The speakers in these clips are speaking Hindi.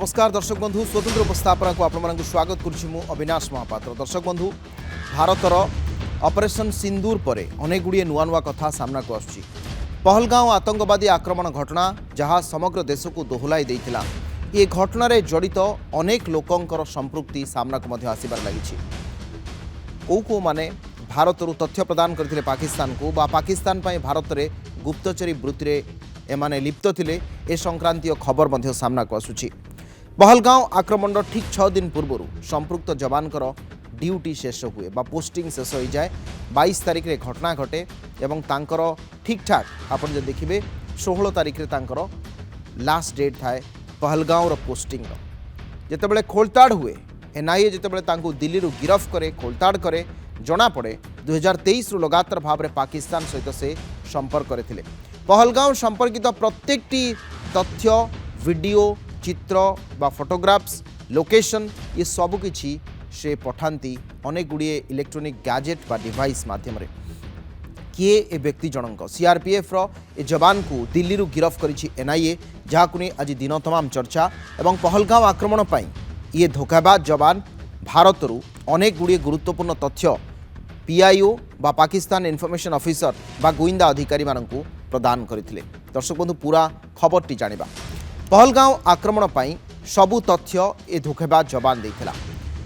नमस्कार दर्शक बंधु स्वतंत्र उपस्थापना को आपण स्वागत करुँ अविनाश महापात्र। दर्शक बंधु भारतर ऑपरेशन सिंदूर पर अनेक गुड़िए नुआ नुआ कथा सामना को आसुची। पहलगांव आतंकवादी आक्रमण घटना जहां समग्र देश को दोहलाई देइथिला, ये घटन जड़ित अनेक लोकंकर संपृक्ति सामना को मध्य आसिबार लागिछि। को माने भारत तथ्य प्रदान करथिले पाकिस्तान को बा पाकिस्तान पई भारत रे गुप्तचरी वृत्ति रे एमाने लिप्त थिले, ए संक्रांतीय खबर मध्य सामना को आसुछि। पहलगांव आक्रमण ठीक 6 दिन पूर्व संपृक्त जवानकर ड्यूटी शेष हुए बा पोस्टिंग शेष हो जाए। 22 तारिख रे घटना घटे एवं तांकर ठीक ठाक आपन जे देखिबे 16 तारिख रे तांकर लास्ट डेट थाए पहलगांव रो पोस्टिंग रो। जेतेबेले खोलताड़ हुए एनआईए जेतेबेले तांको दिल्ली रो गिरफ करे खोलताड़ करे जना पड़े 2023 रो लगातार भाव में पाकिस्तान सहित से संपर्क करथिले। पहलगांव संपर्कित प्रत्येकटी तथ्य वीडियो चित्र बा फोटोग्राफ्स लोकेशन ये सब किछि से पठांती अनेक गुड़िए इलेक्ट्रोनिक गैजेट बा डिवाइस माध्यम रे। किए ए व्यक्ति जनक सीआरपीएफ रो ए जवान को दिल्ली रू गिरफ करिछि एनआईए, जहाकु नै आज दिन तमाम चर्चा। एवं पहलगांव आक्रमण पई ये धोखाबाज जवान भारत रू अनेक गुड़िए गुरुत्वपूर्ण तथ्य पीआईओ बा पाकिस्तान इनफॉरमेशन ऑफिसर बा गोइंदा अधिकारी मानकु प्रदान करथिले। दर्शक बंधु पूरा खबरटी जानिबा। पहलगांव आक्रमण पई सबु तथ्य ए धोखेबाज जवान देइथिला।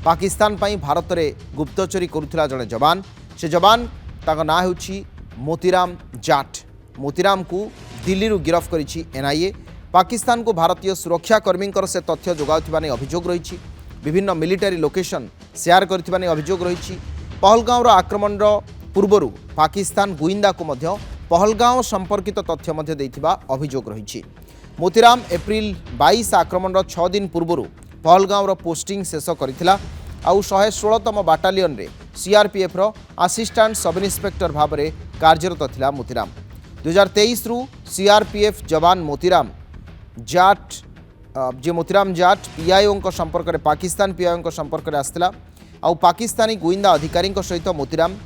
पाकिस्तान पई भारत रे गुप्तचरी करुथिला जने जवान, से जवान ताका ना होछि मोतीराम जाट। मोतीराम को दिल्ली रू गिरफ करिछि एनआईए। पाकिस्तान को भारतीय सुरक्षा कर्मींकर से तथ्य जोगाउथिबा नै अभियोग रहिछि। विभिन्न मिलिटरी लोकेशन शेयर करथिबा नै अभियोग रहिछि। पहलगांव रो आक्रमण रो पूर्वरु पाकिस्तान गोइंदा को मध्य पहलगांव संपर्कित तथ्य मध्य देइथिबा अभियोग रहिछि। मोतीराम एप्रिल 22 आक्रमण 6 दिन पूर्व पहलगांव रो पोस्टिंग शेष करथिला। आउ 116तम बाटालियन रे सीआरपीएफ रो असिस्टेंट सब इन्स्पेक्टर भाव में कार्यरत थिला मोतीराम। 2023 रु सीआरपीएफ जवान मोतीराम जाट मोतीराम जाट पीआईओ को संपर्क में पाकिस्तान पीआईओ संपर्क में आसला। आउ पाकिस्तानी गोइंदा अधिकारी सहित मोतीराम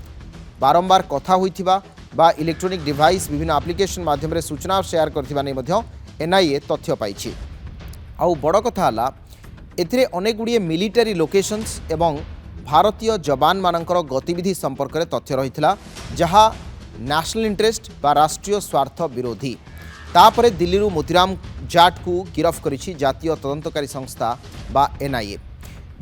बारंबार कथा होइथिबा बा इलेक्ट्रोनिक डिवाइस विभिन्न एप्लिकेशन माध्यम रे सूचना शेयर करथिबा नै मध्य एनआईए तथ्य पाइछि। आउ बड़ कथा हला एथिरे अनेक गुड़िए मिलिटरी लोकेशंस एवं भारतीय जवान मानकर गतिविधि संपर्क में तथ्य रहिथिला, जहा नेशनल इंटरेस्ट बा राष्ट्रीय स्वार्थ विरोधी। तापरे दिल्ली रू मोतीराम जाट को गिरफ करिछि जातीय तदंतकारी संस्था बा एनआईए।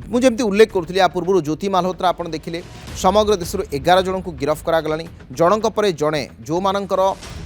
मुझे उल्लेख करुଥିଲି या पूर्व ज्योति मालहोत्रा आपण देखिले समग्र देश 11 जन को गिरफ करागलानी। जनक परे जणे जो मानकर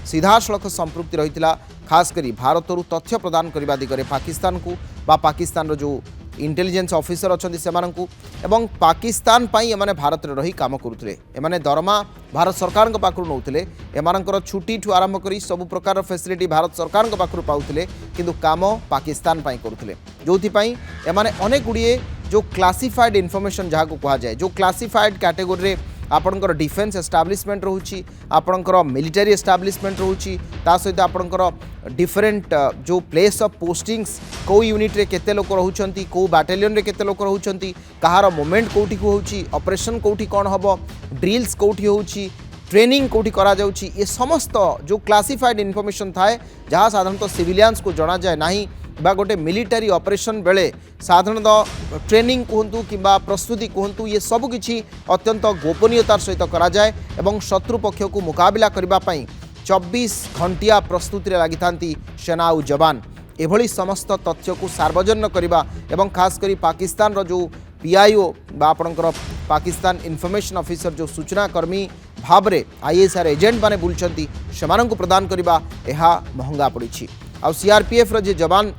सीधासलख संपृक्ति रहिथिला, खास करी भारत रू तथ्य प्रदान करबा दिगरे पाकिस्तान को बा पाकिस्तान रो जो इंटेलिजेंस ऑफिसर अछंती सेमानंकु एवं पाकिस्तान पई एमाने भारत रे रही काम करुथिले। एमाने दरमा भारत सरकार पाखरु नौथिले, एमानकर छुट्टी ठु आरंभ करी सब प्रकार फैसिलिटी भारत सरकार पाखरु पाउथिले, किंतु काम पाकिस्तान पई करुथिले। जोथि पई एमाने अनेक गुड़िए जो क्लासिफाइड इनफॉरमेशन जहाँ को कहा जाए, जो क्लासिफाइड कैटेगोरी रे आपणकर डिफेन्स एस्टाब्लिशमेंट रोची, आपणकर मिलिटरी एस्टाब्लिशमेंट रोची, ता सहित आपणकर डिफरेंट जो प्लेस ऑफ पोस्टिंग्स को यूनिट रे केते लोक रहउछंती, को बैटालियन रे केते लोक रहउछंती, कहार मोमेंट कोठी को होउची, ऑपरेशन कोठी कोन हबो, ड्रिल्स कोठी होउची, ट्रेनिंग कोठी करा जाउची, ये समस्त जो क्लासिफाइड इनफॉरमेशन थाए जहाँ साधारणतः सिविलियंस को जना जाए नाही बा गोटे मिलिटरी ऑपरेशन बेले साधारणतः ट्रेनिंग कहतु कि प्रस्तुति कहतु, ये सब किछि अत्यंत गोपनीयतार सहित करा जाए एवं शत्रु पक्ष को मुकाबला करबा पई 24 घंटिया प्रस्तुति लगी थांती सेना और जवान। एभली समस्त तथ्य को सार्वजनिक करबा एवं खास करी पाकिस्तान रो जो पीआईओ बा आपणकर पाकिस्तान इनफॉरमेशन ऑफिसर जो सूचना कर्मी भाव रे आईएसआर एजेंट माने बुलचंती सेमानंकु प्रदान करबा एहा महंगा पड़िछि। आ सीआरपीएफ रो जे जवान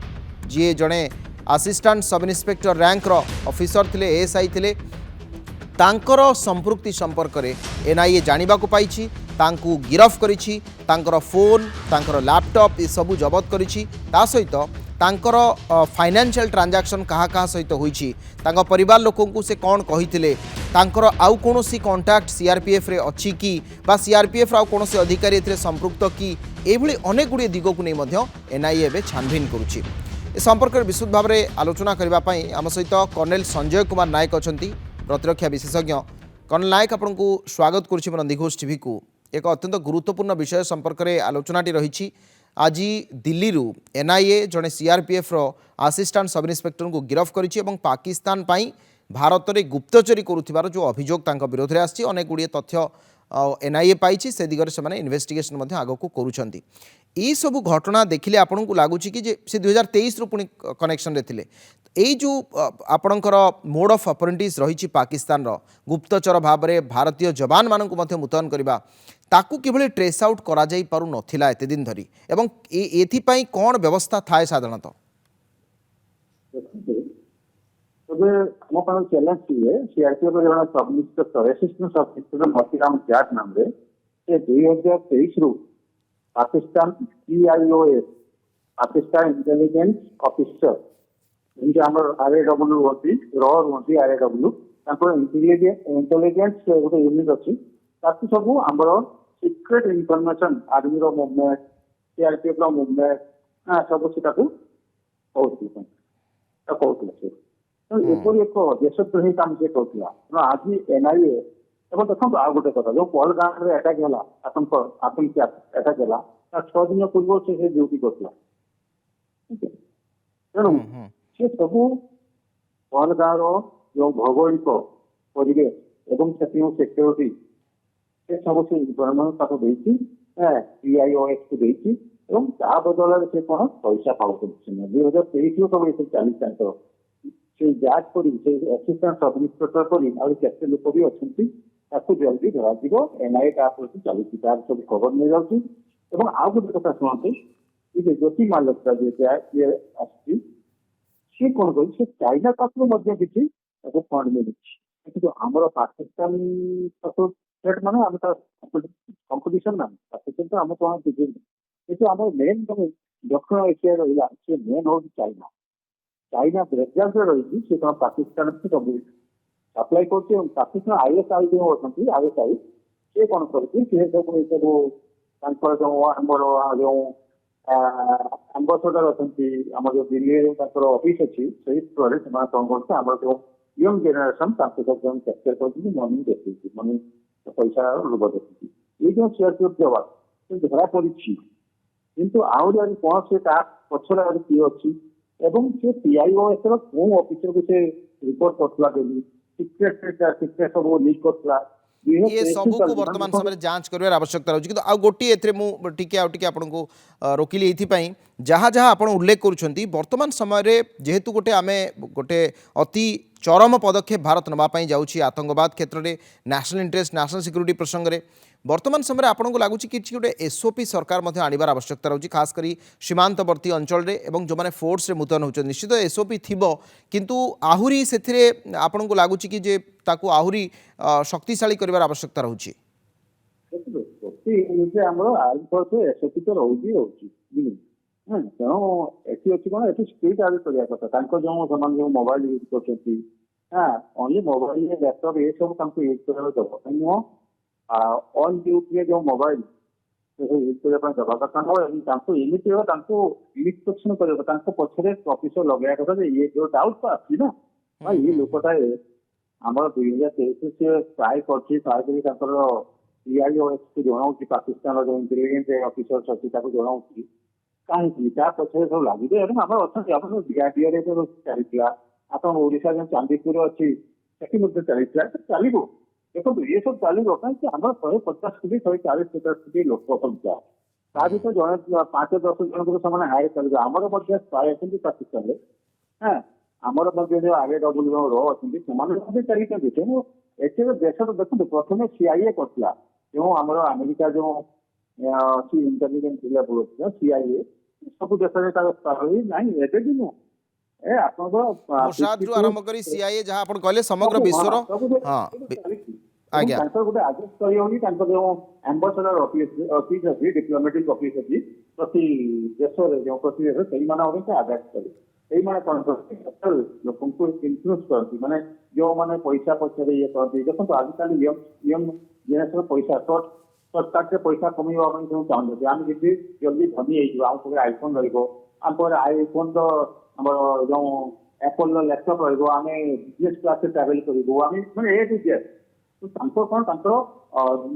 जी जड़े असिस्टेंट सब इन्स्पेक्टर रैंक रो ऑफिसर थिले एएसआई थिले, तांकर संपृक्ति संपर्क में एनआईए जानिबा को पाइछि, तांकु गिरफ करिछि, तांकर फोन तांकर लैपटॉप ये सब जबत करिछि। ता सहित तांकर फाइनेंशियल ट्रांजैक्शन कहा कहा सहित होइछि, तांकर परिवार लोकों को से कौन कहिथिले, तांकर आउ कोनोसी कांटेक्ट सीआरपीएफ रे अछि कि बा सीआरपीएफ आउ कोनोसी अधिकारी एथिरे संपृक्त कि, एभली अनेक गुड़िए दिग को नहीं मध्य एनआईए एबे छानभिन करुछि। ए संपर्क में विस्तृत भाव में आलोचना करने आम सहित कर्नेल संजय कुमार नायक अच्छा प्रतिरक्षा विशेषज्ञ। कर्नेल नायक आपन को स्वागत करुछि नंदीघोष टीवी को। एक अत्यंत गुरुत्वपूर्ण विषय संपर्क में आलोचनाटी रही आज दिल्ली रु एनआईए जड़े सीआरपीएफ रो असिस्टेंट सब इन्स्पेक्टर को गिरफ्त करिछि एवं पाकिस्तान पाई भारत में गुप्तचरी करुथिबार जो अभियोग तांको विरोध में आछि अनेक गुड़िए तथ्य एनआईए पाई से दिगरे से इन्वेस्टिगेशन आग को करुछंती यही सब घटना देखिले आपन को लगुच कि से 2023 रु पुणी कनेक्शन रे थिले यही जो आपणकर मोड ऑफ ऑपरेटिव्स रही पाकिस्तान रो गुप्तचर भाव में भारतीय जवान मानक मुतयन करवा ताकू किभली ट्रेस आउट करा जाई पारु नथिला एते दिन धरी एवं एथिपाई कौन व्यवस्था थाए साधारणतः तबे हम पान चैलेंज है सीआरपीएफ रे जणा sub inspector assistant sub inspector Motiram Jat नाम रे से 2023 रु पाकिस्तान सीआईओएस पाकिस्तान इंटेलिजेंस ऑफिसर इनके हमर आरएडब्ल्यू होती रॉ होती आरएडब्ल्यू तांको इंटेलिजेंस गोटे यूनिट अछि ताकि सब हमर सीक्रेट इनफॉरमेशन आर्मी रो मूवमेंट सीआरपीएफ रो मूवमेंट सब सेटा को कहते एपरी एक देशद्रोही काम से कहला आज एनआईए एवं देखो आ गोटे कथा जो पहलगाम रे अटैक होला आतंकी अटैक होला 6 दिन पूर्व से ड्यूटी करला तेणु से सब पहलगाम रो जो भौगोलिक परिवेश एवं सिक्योरिटी से सब से इन्फॉर्मेशन ताको देछि सीआईओएस को देछि एवं ता बदल से कौन पैसा पाउछन 2023 रो सब ये 40 से जांच करी से असिस्टेंट सब इंस्पेक्टर करी और केते लोक भी अछंती ताकू जल्दी धरा दिगो एनआईए का प्रति चलित तार सब खबर मिल जाउची एवं आ गोटे कथा सुनते ये ज्योति मालकता ये आसी से कोन करी से चाइना पाखु मध्ये किछि ताको फंड मिलछि किंतु हमर पाकिस्तान तो स्टेट माने हम कंपटीशन ना पाकिस्तान तो हम कोन किछि किंतु हमर मेन दक्षिण एशिया रहिला से मेन हो चाइना चाइना ब्रेकडाउन रही से पाकिस्तान से सब अप्लाई करते पाकिस्तान आईएसआई जो होती आईएसआई से कौन करती सब जो आमर जो एम्बासडर अच्छा आम जो दिल्ली ऑफिस अच्छी से कौन करते आम जो यंग जेनेरेशन सब कैप्चर कर मनी देखी मनी पैसा लोभ देखी ये जो सीआरपीएफ जवान धरा पड़ी किंतु आहरी कौन से पछर किए अच्छी एवं से पीआईओएस रो को ऑफिसर को से रिपोर्ट करतला देली सीक्रेट सब लीक करतला ये सब को वर्तमान समय जांच करबार आवश्यकता रहउछि किंतु आ गोटी एथरे मु टिके आपन को रोकिली एथि पई जहाँ जहाँ आपन उल्लेख करूछंती वर्तमान समय रे जेहेतु गोटे आमे गोटे अति चरम पदक्षेप भारत नबा पई जाउछि आतंकवाद क्षेत्र रे नेशनल इंटरेस्ट नेशनल सिक्योरिटी प्रसंग रे वर्तमान समय आपको लगुच कि गोटे एसओपी सरकार आनिबार आवश्यकता रही खास करी सीमांतवर्ती अंचल रे एवं जो माने फोर्स रे मुतयन होचन निश्चित एसओपी थिबो किंतु आहुरी सेथिरे आपन को लगुच कि जे ताकू आहुरी शक्तिशाली करिवार आवश्यकता रहउछि हमरो आज तो एसओपी तो रहउछि तेणु एटी अच्छी कौन एटी स्पीड आज करिया कथा तांको जो समान जो मोबाइल यूज करछंती ओनली मोबाइल लैपटॉप ये सब तांको यूज करबा दबो ऑन ड्यूटी जो मोबाइल यूज करबा दबा कथा तांको एमिति हो तांको इन्स्पेक्शन करबा तांको पछरे ऑफिसर लगाया कथा जे ये जो डाउट तो आछि ना भाई ये लोकटा हमर 2023 से ट्राई करछि ट्राई करी तांकर सीआईओएस को जणाउछि पाकिस्तान जो इंटेलिजेंस ऑफिसर अछि ताको जणाउछि कहीं पछरे सब लगे आम अच्छा आप डीआरडीओ जो चलता आप ओडिशा जो चांदीपुर अच्छी चलता चलो देखो ये सब चलो कहीं आम 150 कोटी 140-50 कोटी लोक संख्या ता भर जड़े 5-10 जन को हायर कर आमर प्राय अच्छे पाकिस्तान हाँ आमर जो आरएडब्ल्यू रो अच्छे चलते तेणु एसे देश देखो प्रथम सीआईए करता जो आम अमेरिका जो अच्छी इंटेलिजेंस लेवल सीआईए सब देश में नहीं एबे भी नुह ए मोसाद रु आरंभ करी सीआईए जहां आपण कहले समग्र विश्व रो हां आज्ञा तांकर गोटे आदेश करी होनी तांकर जो एम्बासडर ऑफिस अछि डिप्लोमेटिक ऑफिस अछि प्रति देश रे जो प्रति देश सही माने होबे से आदेश करी एई माने कोन करते लोकन को इन्फ्लुएंस करती माने जो माने पैसा पछरे ये करती देखो तो आजकल यंग जेनेरेशन पैसा शॉर्टकट पैसा कमेवा जो चाहते आम जब जल्दी धनी हो आम आईफोन रहा आईफोन तो आम जो एप्पल लैपटॉप रहा बिजनेस क्लास ट्रावेल करूँ आम मैंने ए टू जेड तो तांको कौन तांको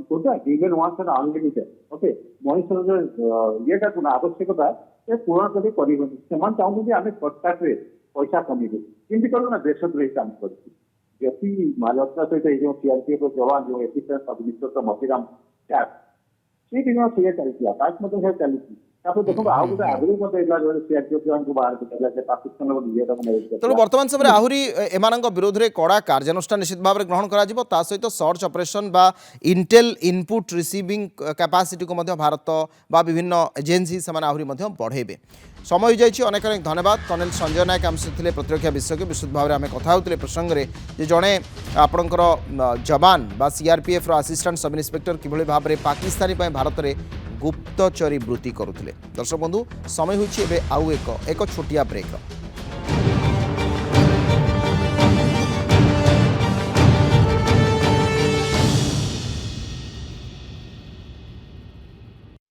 कोटा गिवन वांस एंड अनलिमिटेड ओके मनुष्य जो येटा कोन आवश्यकता ए पूर्ण कभी परिबनी समान चाहूँ कि आमे शॉर्टकट रे पैसा कमीबे किंतु करू ना देशद्रोही काम करछि जति मालवत्ता सहित जो सीआरपीएफ जवान जो assistant sub inspector Matiram tap से दिन से चलती आकाश में तो चलती तापर देखो आउ गोटे आगु मत इला जो सीआरपीएफ जवान को बाहर देला से पाकिस्तान रो ये तो मैंने तेणु बर्तमान समय आहरी एमानଙ୍କ विरोध में कड़ा कार्यानुष्ठान निश्चित भाव में ग्रहण करा ता सहित सर्च ऑपरेशन बा इंटेल इनपुट रिसीविंग कैपेसिटी को मध्य भारत बा विभिन्न एजेंसी से आहरी मध्य बढ़ेबे समय हो जाइए अनेक अनेक धन्यवाद कर्नेल संजय नायक आम से प्रतिरक्षा विषय के विस्तृत भाव में आम कथा होते प्रसंग में जे जड़े आपणकर जवान बा सीआरपीएफ असिस्टेंट सब इन्स्पेक्टर किभली भाव में पाकिस्तानी भारत में गुप्तचरी वृत्ति करुले। दर्शक बंधु समय होइछि एबे आउ एक छोटिया ब्रेक।